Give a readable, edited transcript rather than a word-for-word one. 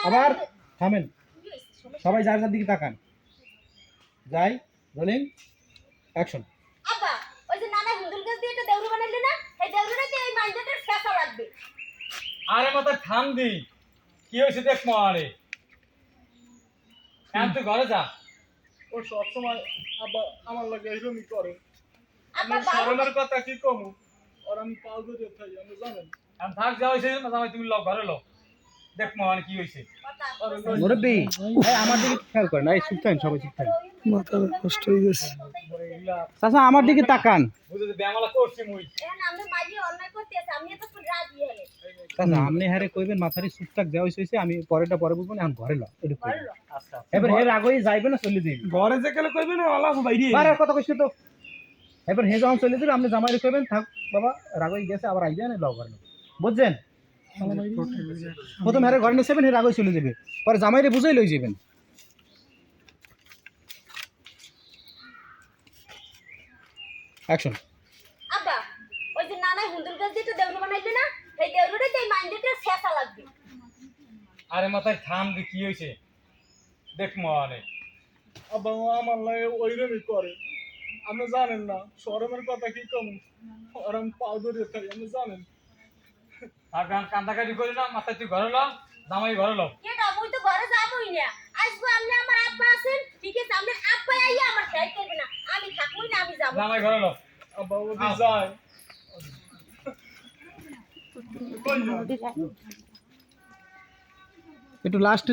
আবার থামেন, সবাই যার যার দিকে তাকান। যাই, রোলিং অ্যাকশন। আব্বা ওই যে নানা হিন্দুল গাছ দিয়ে একটা দেউড়ি বানাইলি না, এই দেউড়িটাতে এই মাইন্ডের ফেসা লাগবে। আরে মাথা থাম দি, কি হয়েছে দেখ মারে। এখন তুই ঘরে যা। ও সবসময় আব্বা আমার লাগে এরকমই করে। আব্বা আমার শরমের কথা কি কমু, আর আমি পাল ধরে থাই, আমি জানেন। এখন থাক যা হয়েছে না জামাই, তুমি লও ঘরে লও, দেখ মানে কি হয়েছে। মুরব্বি আমার দিকে খেয়াল করেন, এই চুপ থাকেন, সবাই চুপ থাকেন। মাথা কষ্ট হয়ে গেছে। চাচা আমার দিকে তাকান। বুঝতে ব্যায়ামলা করছি মুই। এখন আমি মাঝে অন্যায় করতেছি, আমি এত রাজি হলে চাচা আপনি হারে কইবেন মাথারি চুপ থাক, দেওয়া হয়েছে, আমি পরেটা পরে বুঝবো না, এখন ঘরে লও একটু কইবেন। আচ্ছা এবার হের আগেই যাইবে না চলে যাইবে। ঘরে যে গেলে কইবে না আল্লাহ বাইরে। আর কথা কইছে তো। এবার হে যখন চলে যাবে আপনি জামাইরে কইবেন থাক বাবা রাগই গেছে, আবার আইবে না লও ঘরে লও। বুঝছেন? প্রথম হেরে ঘরে নিয়ে যাবেন, হের আগেই চলে যাবে, পরে জামাইরে বুঝাই লই যাবেন। অ্যাকশন। আব্বা ওই যে নানা হিন্দুল গাছ দিয়ে একটা দেউড়ি বানাইলি না, এই দেউড়িটাতে এই মাইন্ডের ফেসা লাগবে। আরে মাথায় থাম দি, কি হয়েছে দেখ মানে। আব্বা আমার লাগে ওইরকমই করে, আপনি জানেন না শরমের কথা কি কমু, আর আমি পাল ধরে থাই, আপনি জানেন। আর গান কান্দাকাটি করি না, মাথায় তুই ঘরে লও, জামাই ঘরে লও। কেটা মুই তো ঘরে যাবই না, আজকে আপনি আমার আব্বা আছেন, ঠিক আছে আপনি আব্বা আইয়া আমার খেয়াল করবে না, আমি থাকবই না, আমি যাবো। জামাই ঘরে লও। আব্বা ওদি যায়। একটু লাস্ট